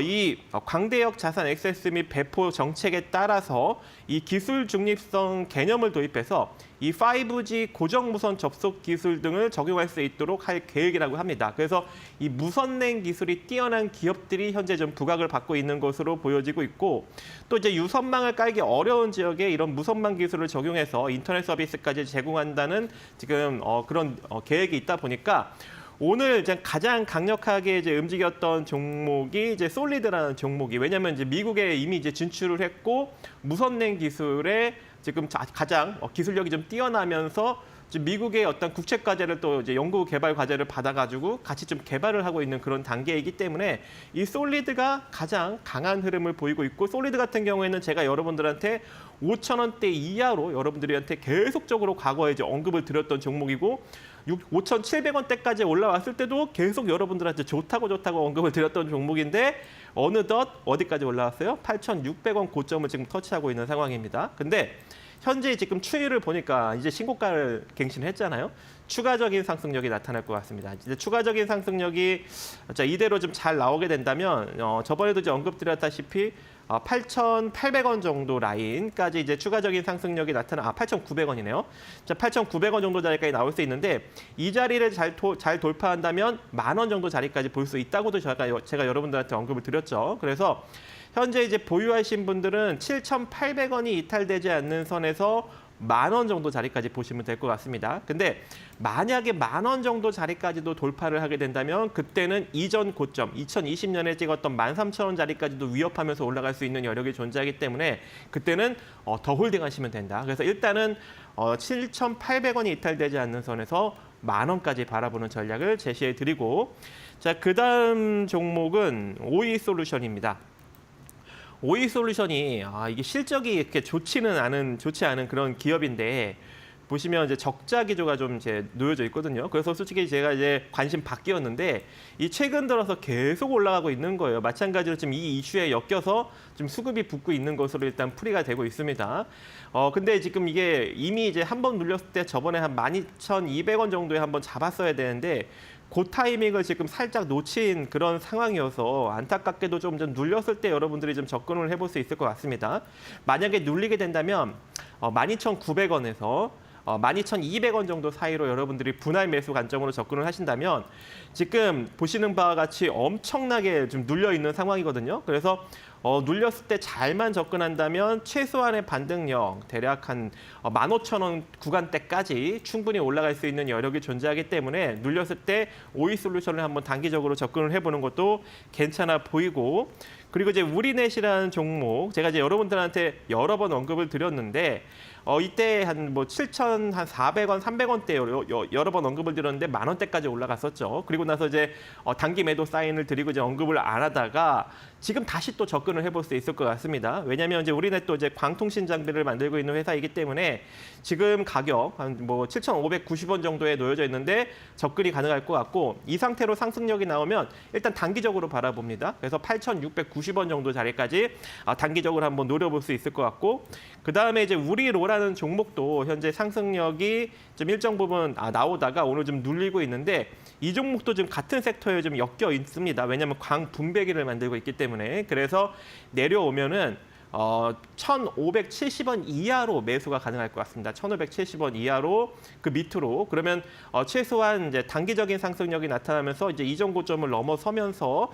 Speaker 2: 이 광대역 자산 액세스 및 배포 정책에 따라서 이 기술 중립성 개념을 도입해서 이 5G 고정 무선 접속 기술 등을 적용할 수 있도록 할 계획이라고 합니다. 그래서 이 무선랜 기술이 뛰어난 기업들이 현재 좀 부각을 받고 있는 것으로 보여지고 있고, 또 이제 유선망을 깔기 어려운 지역에 이런 무선망 기술을 적용해서 인터넷 서비스까지 제공한다는 지금 그런 계획이 있다 보니까 오늘 이제 가장 강력하게 이제 움직였던 종목이 이제 솔리드라는 종목이, 왜냐하면 이제 미국에 이미 이제 진출을 했고 무선랜 기술에 지금 가장 기술력이 좀 뛰어나면서 지금 미국의 어떤 국책 과제를 또 이제 연구 개발 과제를 받아가지고 같이 좀 개발을 하고 있는 그런 단계이기 때문에 이 솔리드가 가장 강한 흐름을 보이고 있고, 솔리드 같은 경우에는 제가 여러분들한테 5,000원대 이하로 여러분들한테 계속적으로 과거에 이제 언급을 드렸던 종목이고, 5,700원대까지 올라왔을 때도 계속 여러분들한테 좋다고 언급을 드렸던 종목인데 어느덧 어디까지 올라왔어요? 8,600원 고점을 지금 터치하고 있는 상황입니다. 근데 현재 지금 추이를 보니까 이제 신고가를 갱신했잖아요. 추가적인 상승력이 나타날 것 같습니다. 이제 추가적인 상승력이 이대로 좀 잘 나오게 된다면 저번에도 이제 언급드렸다시피 8,800원 정도 라인까지 이제 추가적인 상승력이 8,900원이네요. 자, 8,900원 정도 자리까지 나올 수 있는데 이 자리를 잘 돌파한다면 10,000원 정도 자리까지 볼 수 있다고도 제가 여러분들한테 언급을 드렸죠. 그래서 현재 이제 보유하신 분들은 7,800원이 이탈되지 않는 선에서 10,000원 정도 자리까지 보시면 될 것 같습니다. 근데 만약에 10,000원 정도 자리까지도 돌파를 하게 된다면 그때는 이전 고점 2020년에 찍었던 13,000원 자리까지도 위협하면서 올라갈 수 있는 여력이 존재하기 때문에 그때는 더 홀딩하시면 된다. 그래서 일단은 7,800원이 이탈되지 않는 선에서 10,000원까지 바라보는 전략을 제시해 드리고, 자, 그다음 종목은 OE솔루션입니다. OE솔루션이 이게 실적이 이렇게 좋지 않은 그런 기업인데 보시면 이제 적자 기조가 좀 이제 놓여져 있거든요. 그래서 솔직히 제가 이제 관심 바뀌었는데 이 최근 들어서 계속 올라가고 있는 거예요. 마찬가지로 지금 이 이슈에 엮여서 좀 수급이 붙고 있는 것으로 일단 풀이가 되고 있습니다. 근데 지금 이게 이미 이제 한번 눌렸을 때 저번에 한 12,200원 정도에 한번 잡았어야 되는데 그 타이밍을 지금 살짝 놓친 그런 상황이어서 안타깝게도 좀 눌렸을 때 여러분들이 좀 접근을 해볼 수 있을 것 같습니다. 만약에 눌리게 된다면 12,900원에서 12,200원 정도 사이로 여러분들이 분할 매수 관점으로 접근을 하신다면 지금 보시는 바와 같이 엄청나게 좀 눌려 있는 상황이거든요. 그래서 눌렸을 때 잘만 접근한다면 최소한의 반등력 대략 한 15,000원 구간대까지 충분히 올라갈 수 있는 여력이 존재하기 때문에 눌렸을 때 OE솔루션을 한번 단기적으로 접근을 해보는 것도 괜찮아 보이고, 그리고 이제 우리넷이라는 종목 제가 이제 여러분들한테 여러 번 언급을 드렸는데 이때 한 7,400원, 300원대 여러 번 언급을 드렸는데 10,000원대까지 올라갔었죠. 그리고 나서 이제 단기 매도 사인을 드리고 이제 언급을 안 하다가 지금 다시 또 접근을 해볼 수 있을 것 같습니다. 왜냐하면 이제 우리는 또 이제 광통신 장비를 만들고 있는 회사이기 때문에 지금 가격 한 뭐 7,590원 정도에 놓여져 있는데 접근이 가능할 것 같고 이 상태로 상승력이 나오면 일단 단기적으로 바라봅니다. 그래서 8,690원 정도 자리까지 단기적으로 한번 노려볼 수 있을 것 같고 그 다음에 이제 우리로라는 종목도 현재 상승력이 좀 일정 부분 나오다가 오늘 좀 눌리고 있는데 이 종목도 지금 같은 섹터에 좀 엮여 있습니다. 왜냐하면 광분배기를 만들고 있기 때문에 그래서 내려오면은 1,570원 이하로 매수가 가능할 것 같습니다. 1,570원 이하로 그 밑으로 그러면 최소한 이제 단기적인 상승력이 나타나면서 이제 이전 고점을 넘어서면서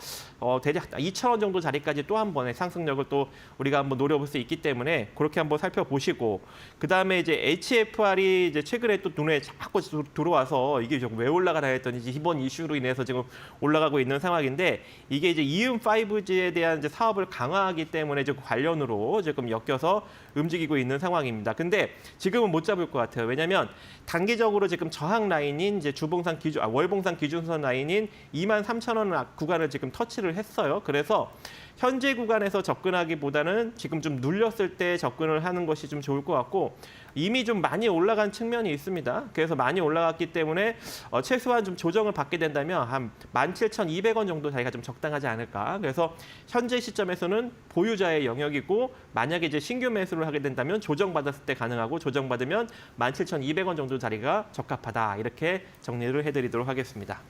Speaker 2: 대략 2,000원 정도 자리까지 또 한 번의 상승력을 또 우리가 한번 노려볼 수 있기 때문에 그렇게 한번 살펴보시고 그 다음에 이제 HFR이 이제 최근에 또 눈에 자꾸 들어와서 이게 좀 왜 올라가나 했더니 이번 이슈로 인해서 지금 올라가고 있는 상황인데 이게 이제 이음 5G에 대한 이제 사업을 강화하기 때문에 이제 관련으로 조금 엮여서 움직이고 있는 상황입니다. 근데 지금은 못 잡을 것 같아요. 왜냐하면 단기적으로 지금 저항 라인인 이제 주봉상 기준, 월봉상 기준선 라인인 23,000원 구간을 지금 터치를 했어요. 그래서 현재 구간에서 접근하기보다는 지금 좀 눌렸을 때 접근을 하는 것이 좀 좋을 것 같고 이미 좀 많이 올라간 측면이 있습니다. 그래서 많이 올라갔기 때문에 최소한 좀 조정을 받게 된다면 한 17,200원 정도 자기가 좀 적당하지 않을까. 그래서 현재 시점에서는 보유자의 영역이고 만약에 이제 신규 매수를 하게 된다면 조정받았을 때 가능하고 조정받으면 17,200원 정도 자리가 적합하다. 이렇게 정리를 해드리도록 하겠습니다.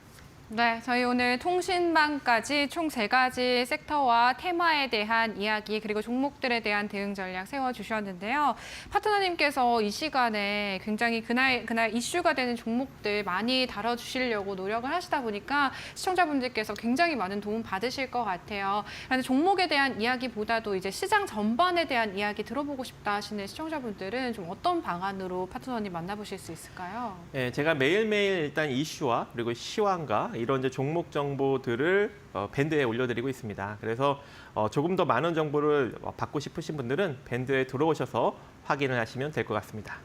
Speaker 1: 네, 저희 오늘 통신망까지 총 3가지 섹터와 테마에 대한 이야기 그리고 종목들에 대한 대응 전략 세워주셨는데요. 파트너님께서 이 시간에 굉장히 그날 이슈가 되는 종목들 많이 다뤄주시려고 노력을 하시다 보니까 시청자분들께서 굉장히 많은 도움 받으실 것 같아요. 그런데 종목에 대한 이야기보다도 이제 시장 전반에 대한 이야기 들어보고 싶다 하시는 시청자분들은 좀 어떤 방안으로 파트너님 만나보실 수 있을까요?
Speaker 2: 네, 제가 매일매일 일단 이슈와 그리고 시황과 이런 이제 종목 정보들을 밴드에 올려드리고 있습니다. 그래서 조금 더 많은 정보를 받고 싶으신 분들은 밴드에 들어오셔서 확인을 하시면 될 것 같습니다.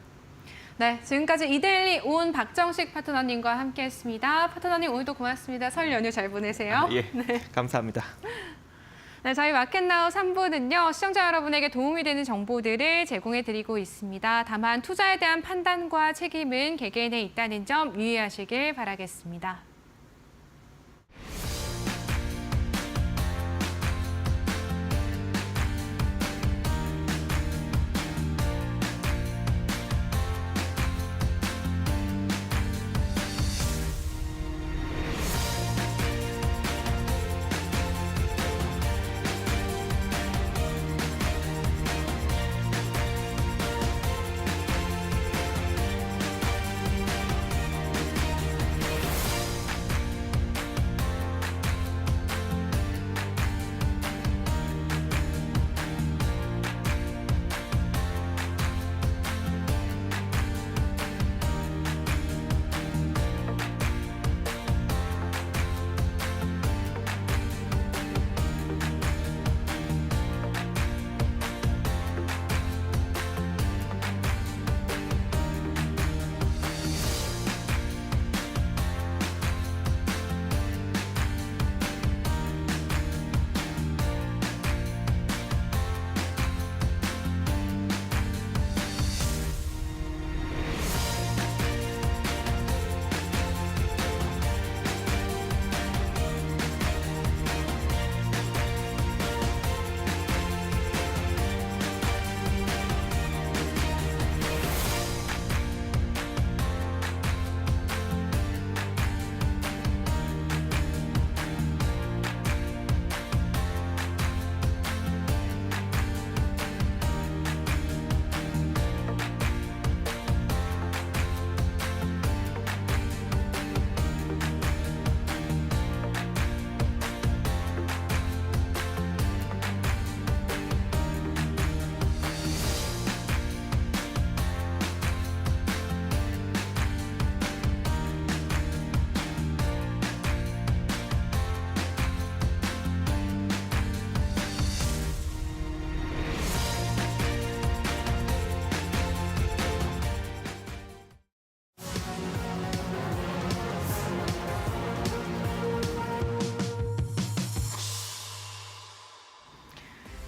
Speaker 1: 네, 지금까지 이데일리 온 박정식 파트너님과 함께했습니다. 파트너님 오늘도 고맙습니다. 설 연휴 잘 보내세요.
Speaker 2: 예, 네. 감사합니다.
Speaker 1: 네, 저희 마켓나우 3부는요. 시청자 여러분에게 도움이 되는 정보들을 제공해드리고 있습니다. 다만 투자에 대한 판단과 책임은 개개인에 있다는 점 유의하시길 바라겠습니다.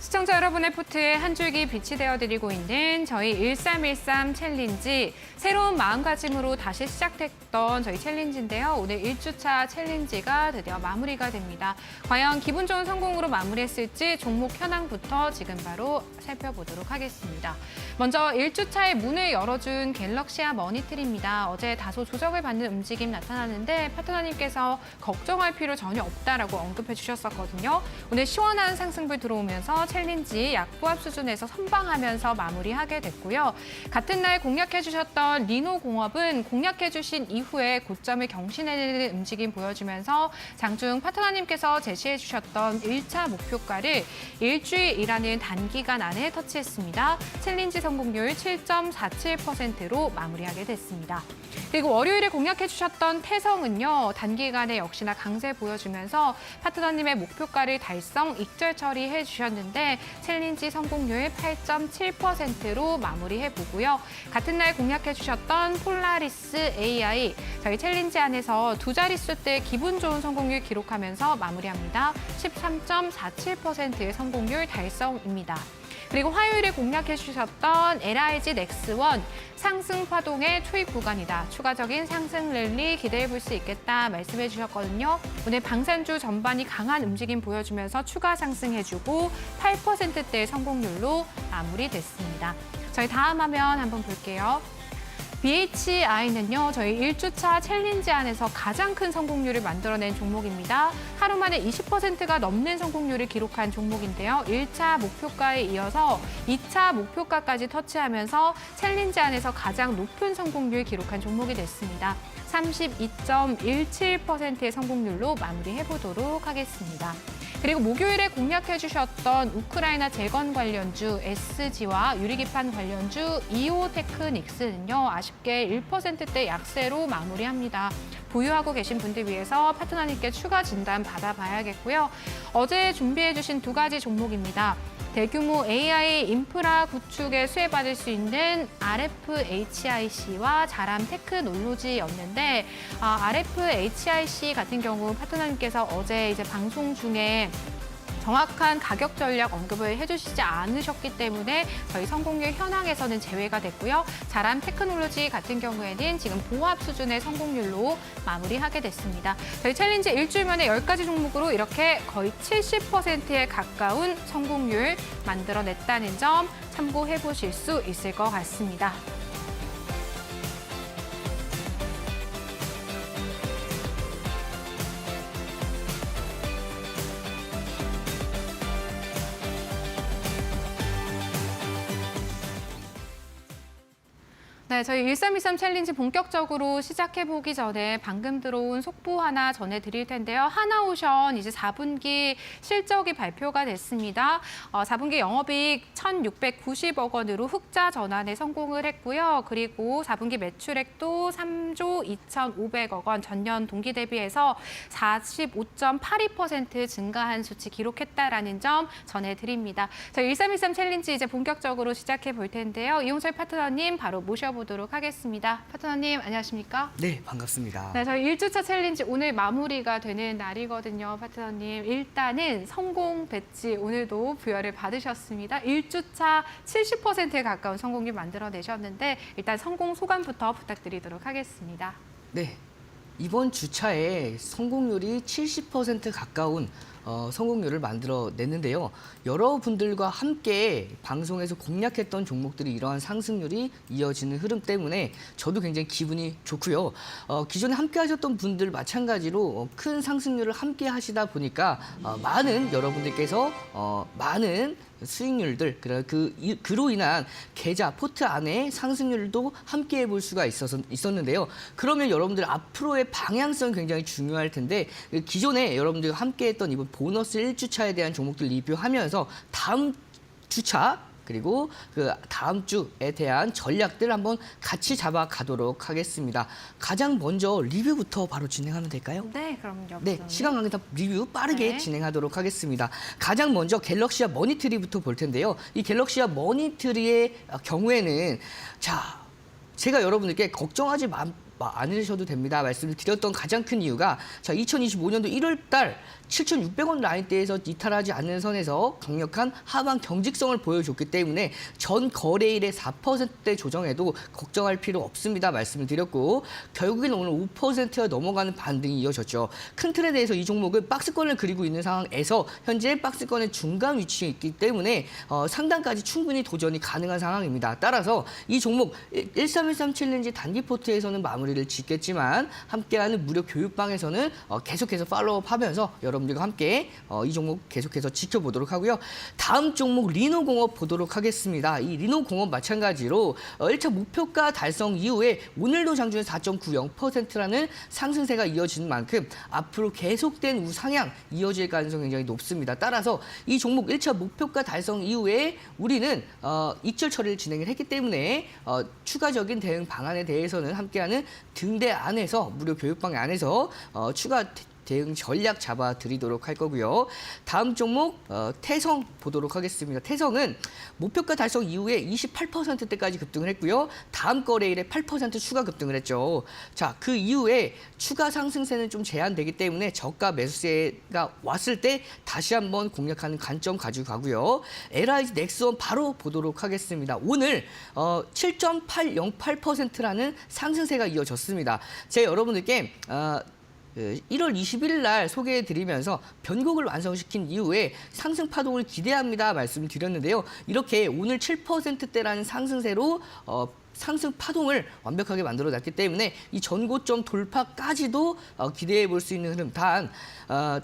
Speaker 1: 시청자 여러분의 포트에 한 줄기 빛이 되어드리고 있는 저희 1313 챌린지, 새로운 마음가짐으로 다시 시작됐던 저희 챌린지인데요. 오늘 1주차 챌린지가 드디어 마무리가 됩니다. 과연 기분 좋은 성공으로 마무리했을지 종목 현황부터 지금 바로 살펴보도록 하겠습니다. 먼저 1주차의 문을 열어준 갤럭시아 머니틀입니다. 어제 다소 조정을 받는 움직임 나타나는데 파트너님께서 걱정할 필요 전혀 없다라고 언급해 주셨었거든요. 오늘 시원한 상승불 들어오면서 챌린지 약보합 수준에서 선방하면서 마무리하게 됐고요. 같은 날 공략해 주셨던 리노공업은 공략해 주신 이후에 고점을 경신해내는 움직임 보여주면서 장중 파트너님께서 제시해 주셨던 1차 목표가를 일주일이라는 단기간 안에 터치했습니다. 챌린지 성공률 7.47%로 마무리하게 됐습니다. 그리고 월요일에 공략해 주셨던 태성은요, 단기간에 역시나 강세 보여주면서 파트너님의 목표가를 달성 익절 처리해 주셨는데 챌린지 성공률 8.7%로 마무리해 보고요. 같은 날 공략해 주셨던 폴라리스 AI, 저희 챌린지 안에서 두 자릿수대 기분 좋은 성공률 기록하면서 마무리합니다. 13.47%의 성공률 달성입니다. 그리고 화요일에 공략해 주셨던 LIG 넥스원, 상승 파동의 초입 구간이다. 추가적인 상승 랠리 기대해 볼 수 있겠다 말씀해 주셨거든요. 오늘 방산주 전반이 강한 움직임 보여주면서 추가 상승해주고 8%대의 성공률로 마무리됐습니다. 저희 다음 화면 한번 볼게요. BHI는요, 저희 1주차 챌린지 안에서 가장 큰 성공률을 만들어낸 종목입니다. 하루 만에 20%가 넘는 성공률을 기록한 종목인데요. 1차 목표가에 이어서 2차 목표가까지 터치하면서 챌린지 안에서 가장 높은 성공률을 기록한 종목이 됐습니다. 32.17%의 성공률로 마무리해보도록 하겠습니다. 그리고 목요일에 공략해 주셨던 우크라이나 재건 관련주 SG와 유리기판 관련주 이오테크닉스는요, 아쉽게 1%대 약세로 마무리합니다. 보유하고 계신 분들 위해서 파트너님께 추가 진단 받아봐야겠고요. 어제 준비해 주신 두 가지 종목입니다. 대규모 AI 인프라 구축에 수혜받을 수 있는 RFHIC와 자람 테크놀로지였는데, RFHIC 같은 경우 파트너님께서 어제 이제 방송 중에 정확한 가격 전략 언급을 해주시지 않으셨기 때문에 저희 성공률 현황에서는 제외가 됐고요. 자람 테크놀로지 같은 경우에는 지금 보합 수준의 성공률로 마무리하게 됐습니다. 저희 챌린지 일주일 만에 10가지 종목으로 이렇게 거의 70%에 가까운 성공률 만들어냈다는 점 참고해 보실 수 있을 것 같습니다. 네, 저희 1323 챌린지 본격적으로 시작해보기 전에 방금 들어온 속보 하나 전해드릴 텐데요. 하나오션 이제 4분기 실적이 발표가 됐습니다. 4분기 영업이익 1,690억 원으로 흑자 전환에 성공을 했고요. 그리고 4분기 매출액도 3조 2,500억 원, 전년 동기 대비해서 45.82% 증가한 수치 기록했다라는 점 전해드립니다. 저희 1323 챌린지 이제 본격적으로 시작해볼 텐데요. 이용철 파트너님 바로 모셔보도록 하겠습니다. 파트너님 안녕하십니까?
Speaker 3: 네, 반갑습니다.
Speaker 1: 네, 저희 1주차 챌린지 오늘 마무리가 되는 날이거든요. 파트너님 일단은 성공 배지 오늘도 부여를 받으셨습니다. 1주차 70%에 가까운 성공률 만들어내셨는데 일단 성공 소감부터 부탁드리도록 하겠습니다.
Speaker 3: 네, 이번 주차에 성공률이 70% 가까운 성공률을 만들어냈는데요. 여러분들과 함께 방송에서 공략했던 종목들이 이러한 상승률이 이어지는 흐름 때문에 저도 굉장히 기분이 좋고요. 기존에 함께 하셨던 분들 마찬가지로 큰 상승률을 함께 하시다 보니까 많은 여러분들께서 많은 수익률들, 그로 인한 계좌, 포트 안에 상승률도 함께 해볼 수가 있었는데요. 그러면 여러분들 앞으로의 방향성이 굉장히 중요할 텐데 기존에 여러분들과 함께 했던 이번 보너스 1주차에 대한 종목들 리뷰하면서 다음 주차 그리고 그 다음 주에 대한 전략들 한번 같이 잡아가도록 하겠습니다. 가장 먼저 리뷰부터 바로 진행하면 될까요?
Speaker 1: 네, 그럼요.
Speaker 3: 네, 시간 관계상 리뷰 빠르게
Speaker 1: 네.
Speaker 3: 진행하도록 하겠습니다. 가장 먼저 갤럭시아 머니트리부터 볼 텐데요. 이 갤럭시아 머니트리의 경우에는 제가 여러분들께 걱정하지 않으셔도 됩니다. 말씀을 드렸던 가장 큰 이유가 자 2025년도 1월 달 7,600원 라인대에서 이탈하지 않는 선에서 강력한 하방 경직성을 보여줬기 때문에 전 거래일에 4%대 조정에도 걱정할 필요 없습니다. 말씀을 드렸고 결국엔 오늘 5%가 넘어가는 반등이 이어졌죠. 큰 틀에 대해서 이 종목은 박스권을 그리고 있는 상황에서 현재 박스권의 중간 위치에 있기 때문에 상단까지 충분히 도전이 가능한 상황입니다. 따라서 이 종목 1313 챌린지 단기 포트에서는 마무리를 짓겠지만 함께하는 무료 교육방에서는 계속해서 팔로우하면서 여러분들과 함께 이 종목 계속해서 지켜보도록 하고요. 다음 종목 리노공업 보도록 하겠습니다. 이 리노공업 마찬가지로 1차 목표가 달성 이후에 오늘도 장중에 4.90%라는 상승세가 이어지는 만큼 앞으로 계속된 우상향 이어질 가능성이 굉장히 높습니다. 따라서 이 종목 1차 목표가 달성 이후에 우리는 익절 처리를 진행을 했기 때문에 추가적인 대응 방안에 대해서는 함께하는 등대 안에서 무료 교육방 안에서 추가 대응 전략 잡아드리도록 할 거고요. 다음 종목 태성 보도록 하겠습니다. 태성은 목표가 달성 이후에 28%대까지 급등을 했고요. 다음 거래일에 8% 추가 급등을 했죠. 자, 그 이후에 추가 상승세는 좀 제한되기 때문에 저가 매수세가 왔을 때 다시 한번 공략하는 관점 가지고 가고요. LIG 넥스원 바로 보도록 하겠습니다. 오늘 7.808%라는 상승세가 이어졌습니다. 제가 여러분들께 1월 21일 날 소개해드리면서 변곡을 완성시킨 이후에 상승 파동을 기대합니다 말씀을 드렸는데요. 이렇게 오늘 7%대라는 상승세로 상승 파동을 완벽하게 만들어놨기 때문에 이 전고점 돌파까지도 기대해 볼 수 있는 흐름.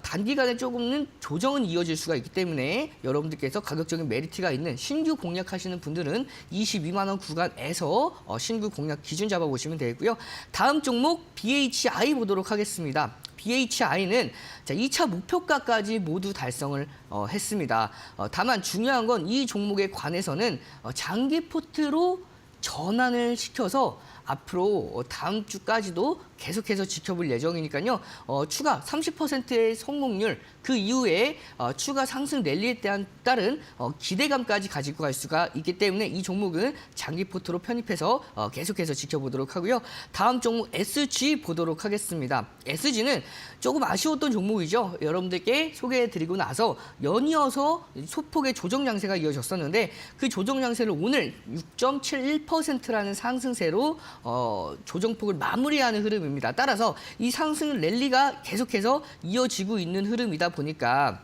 Speaker 3: 단기간에 조금은 조정은 이어질 수가 있기 때문에 여러분들께서 가격적인 메리트가 있는 신규 공략하시는 분들은 22만 원 구간에서 신규 공략 기준 잡아보시면 되고요. 다음 종목 BHI 보도록 하겠습니다. BHI는 2차 목표가까지 모두 달성을 했습니다. 다만 중요한 건 이 종목에 관해서는 장기 포트로 전환을 시켜서 앞으로 다음 주까지도 계속해서 지켜볼 예정이니까요. 추가 30%의 성공률, 그 이후에 추가 상승 랠리에 따른 기대감까지 가지고 갈 수가 있기 때문에 이 종목은 장기 포트로 편입해서 계속해서 지켜보도록 하고요. 다음 종목 SG 보도록 하겠습니다. SG는 조금 아쉬웠던 종목이죠. 여러분들께 소개해드리고 나서 연이어서 소폭의 조정 양세가 이어졌었는데 그 조정 양세를 오늘 6.71%라는 상승세로 조정폭을 마무리하는 흐름입니다. 따라서 이 상승 랠리가 계속해서 이어지고 있는 흐름이다 보니까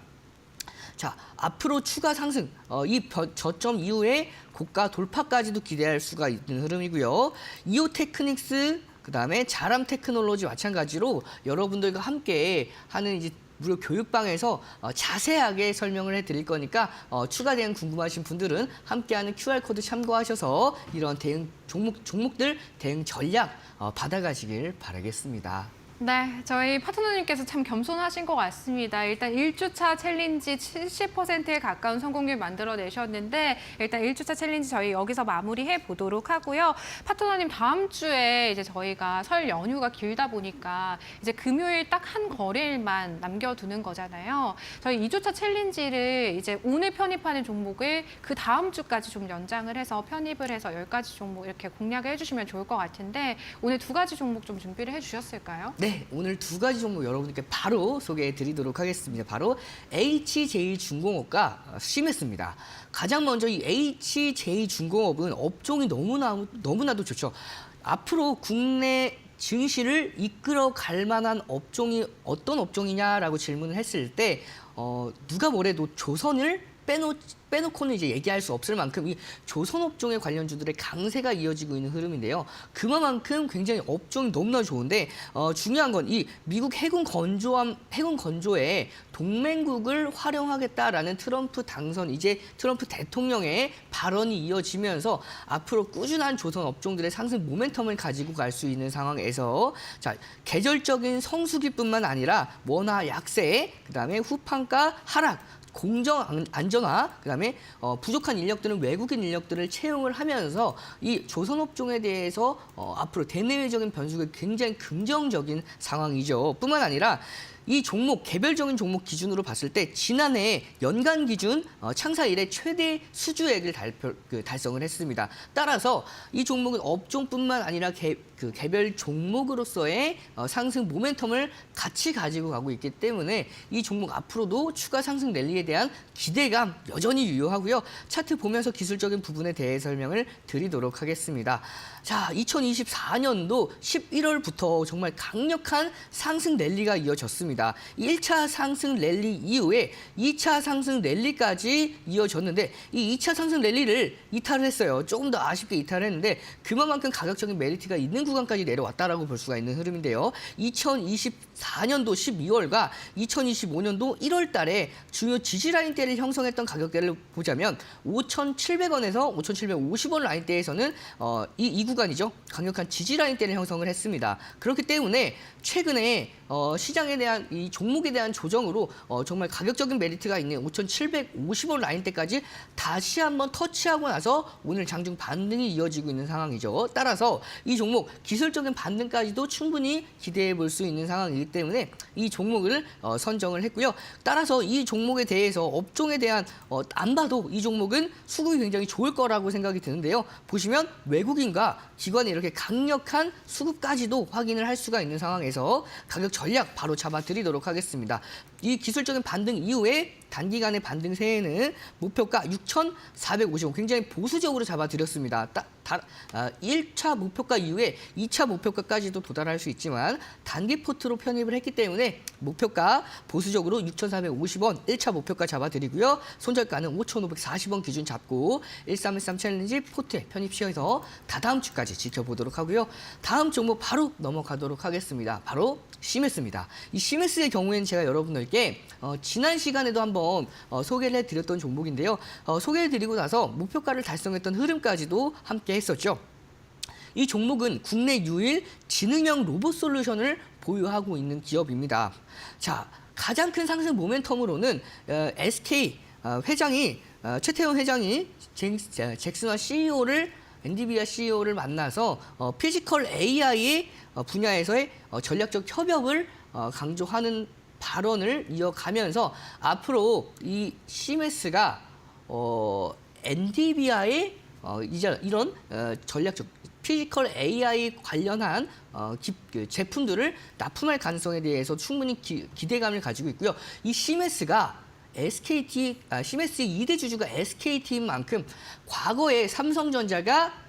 Speaker 3: 자, 앞으로 추가 상승, 이 저점 이후에 고가 돌파까지도 기대할 수가 있는 흐름이고요. 이오테크닉스, 그다음에 자람 테크놀로지 마찬가지로 여러분들과 함께 하는 이제 무료 교육방에서 자세하게 설명을 해드릴 거니까 추가 대응 궁금하신 분들은 함께하는 QR코드 참고하셔서 이런 대응 종목들 대응 전략 받아가시길 바라겠습니다.
Speaker 1: 네, 저희 파트너님께서 참 겸손하신 것 같습니다. 일단 1주차 챌린지 70%에 가까운 성공률 만들어내셨는데 일단 1주차 챌린지 저희 여기서 마무리해 보도록 하고요. 파트너님 다음 주에 이제 저희가 설 연휴가 길다 보니까 이제 금요일 딱 한 거래일만 남겨두는 거잖아요. 저희 2주차 챌린지를 이제 오늘 편입하는 종목을 그 다음 주까지 좀 연장을 해서 편입을 해서 10가지 종목 이렇게 공략을 해주시면 좋을 것 같은데 오늘 2가지 종목 좀 준비를 해주셨을까요?
Speaker 3: 네, 오늘 2가지 종목 여러분들께 바로 소개해드리도록 하겠습니다. 바로 HJ중공업과 시메스입니다. 가장 먼저 이 HJ중공업은 업종이 너무나도 좋죠. 앞으로 국내 증시를 이끌어 갈 만한 업종이 어떤 업종이냐라고 질문을 했을 때 누가 뭐래도 조선을 빼놓고는 이제 얘기할 수 없을 만큼 이 조선업종의 관련주들의 강세가 이어지고 있는 흐름인데요. 그만큼 굉장히 업종이 너무나 좋은데 중요한 건 이 미국 해군 건조에 동맹국을 활용하겠다라는 트럼프 당선 이제 트럼프 대통령의 발언이 이어지면서 앞으로 꾸준한 조선 업종들의 상승 모멘텀을 가지고 갈 수 있는 상황에서 자 계절적인 성수기뿐만 아니라 원화 약세, 그다음에 후판가 하락. 공정 안전화, 그다음에 부족한 인력들은 외국인 인력들을 채용을 하면서 이 조선업종에 대해서 앞으로 대내외적인 변수가 굉장히 긍정적인 상황이죠. 뿐만 아니라 이 종목 개별적인 종목 기준으로 봤을 때 지난해 연간 기준 창사 이래 최대 수주액을 달성을 했습니다. 따라서 이 종목은 업종뿐만 아니라 개별 종목으로서의 상승 모멘텀을 같이 가지고 가고 있기 때문에 이 종목 앞으로도 추가 상승 랠리에 대한 기대감 여전히 유효하고요. 차트 보면서 기술적인 부분에 대해 설명을 드리도록 하겠습니다. 자, 2024년도 11월부터 정말 강력한 상승 랠리가 이어졌습니다. 1차 상승 랠리 이후에 2차 상승 랠리까지 이어졌는데 이 2차 상승 랠리를 이탈을 했어요. 조금 더 아쉽게 이탈을 했는데 그만큼 가격적인 메리트가 있는 구간까지 내려왔다라고 볼 수가 있는 흐름인데요. 2024년도 12월과 2025년도 1월 달에 주요 지지 라인대를 형성했던 가격대를 보자면 5,700원에서 5,750원 라인대에서는 이 구간이죠. 강력한 지지 라인대를 형성을 했습니다. 그렇기 때문에 최근에 시장에 대한 이 종목에 대한 조정으로 정말 가격적인 메리트가 있는 5,750원 라인대까지 다시 한번 터치하고 나서 오늘 장중 반등이 이어지고 있는 상황이죠. 따라서 이 종목 기술적인 반등까지도 충분히 기대해 볼 수 있는 상황이기 때문에 이 종목을 선정을 했고요. 따라서 이 종목에 대해서 업종에 대한 안 봐도 이 종목은 수급이 굉장히 좋을 거라고 생각이 드는데요. 보시면 외국인과 기관의 이렇게 강력한 수급까지도 확인을 할 수가 있는 상황에서 가격 전략 바로 잡아드리도록 하겠습니다. 이 기술적인 반등 이후에 단기간의 반등 세에는 목표가 6,450원 굉장히 보수적으로 잡아드렸습니다. 1차 목표가 이후에 2차 목표가까지도 도달할 수 있지만 단기 포트로 편입을 했기 때문에 목표가 보수적으로 6,450원 1차 목표가 잡아드리고요. 손절가는 5,540원 기준 잡고 1313 챌린지 포트에 편입시켜서 다다음 주까지 지켜보도록 하고요. 다음 종목 바로 넘어가도록 하겠습니다. 바로 시메스입니다. 이 시메스의 경우에는 제가 여러분들께 지난 시간에도 한번 소개를 해드렸던 종목인데요. 소개해드리고 나서 목표가를 달성했던 흐름까지도 함께 했었죠. 이 종목은 국내 유일 지능형 로봇 솔루션을 보유하고 있는 기업입니다. 자, 가장 큰 상승 모멘텀으로는 SK 회장이 최태원 회장이 잭슨화 CEO를 엔비디아 CEO를 만나서 피지컬 AI 분야에서의 전략적 협업을 강조하는 발언을 이어가면서 앞으로 이 시메스가 엔비디아의 이런 전략적 피지컬 AI 관련한 제품들을 납품할 가능성에 대해서 충분히 기대감을 가지고 있고요. 이 시메스가 시메스의 2대 주주가 SKT인 만큼 과거에 삼성전자가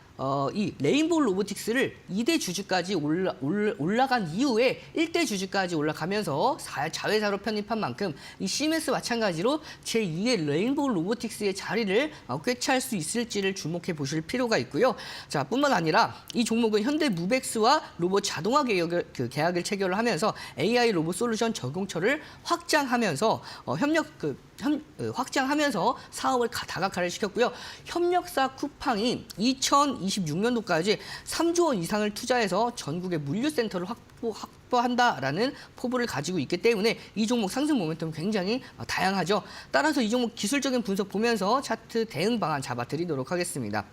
Speaker 3: 이 레인보우 로보틱스를 2대 주주까지 올라간 이후에 1대 주주까지 올라가면서 자회사로 편입한 만큼 이 시메스 마찬가지로 제2의 레인보우 로보틱스의 자리를 꿰찰 수 있을지를 주목해 보실 필요가 있고요. 자, 뿐만 아니라 이 종목은 현대 무벡스와 로봇 자동화 계약을 체결을 하면서 AI 로봇 솔루션 적용처를 확장하면서 확장하면서 사업을 다각화를 시켰고요. 협력사 쿠팡이 2026년도까지 3조 원 이상을 투자해서 전국의 물류센터를 확보한다라는 포부를 가지고 있기 때문에 이 종목 상승 모멘텀 굉장히 다양하죠. 따라서 이 종목 기술적인 분석 보면서 차트 대응 방안 잡아드리도록 하겠습니다.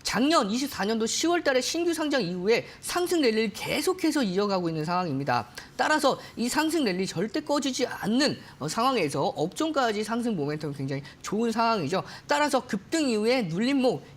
Speaker 3: 작년 24년도 10월 달에 신규 상장 이후에 상승 랠리를 계속해서 이어가고 있는 상황입니다. 따라서 이 상승 랠리 절대 꺼지지 않는 상황에서 업종까지 상승 모멘텀이 굉장히 좋은 상황이죠. 따라서 급등 이후에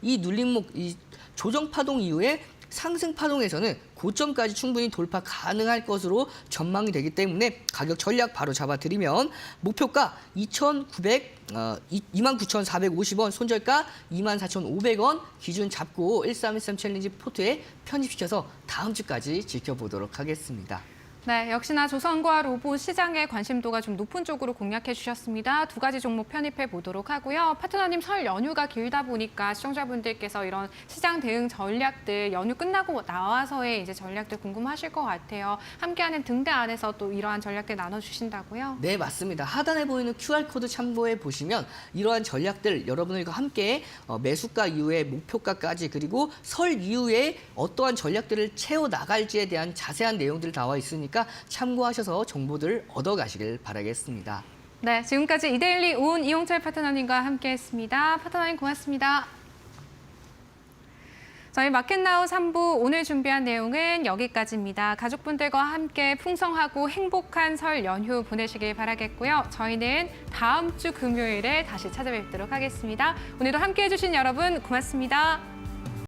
Speaker 3: 이 조정 파동 이후에 상승 파동에서는 고점까지 충분히 돌파 가능할 것으로 전망이 되기 때문에 가격 전략 바로 잡아드리면 목표가 29,450원, 손절가 24,500원 기준 잡고 1313 챌린지 포트에 편입시켜서 다음 주까지 지켜보도록 하겠습니다.
Speaker 1: 네, 역시나 조선과 로봇 시장의 관심도가 좀 높은 쪽으로 공략해 주셨습니다. 두 가지 종목 편입해 보도록 하고요. 파트너님 설 연휴가 길다 보니까 시청자분들께서 이런 시장 대응 전략들 연휴 끝나고 나와서의 이제 전략들 궁금하실 것 같아요. 함께하는 등대 안에서 또 이러한 전략들 나눠주신다고요?
Speaker 3: 네, 맞습니다. 하단에 보이는 QR코드 참고해 보시면 이러한 전략들 여러분들과 함께 매수가 이후에 목표가까지 그리고 설 이후에 어떠한 전략들을 채워나갈지에 대한 자세한 내용들 나와 있으니까 참고하셔서 정보들 얻어가시길 바라겠습니다.
Speaker 1: 네, 지금까지 이데일리 온 이용철 파트너님과 함께했습니다. 파트너님 고맙습니다. 저희 마켓나우 3부 오늘 준비한 내용은 여기까지입니다. 가족분들과 함께 풍성하고 행복한 설 연휴 보내시길 바라겠고요. 저희는 다음 주 금요일에 다시 찾아뵙도록 하겠습니다. 오늘도 함께해 주신 여러분 고맙습니다.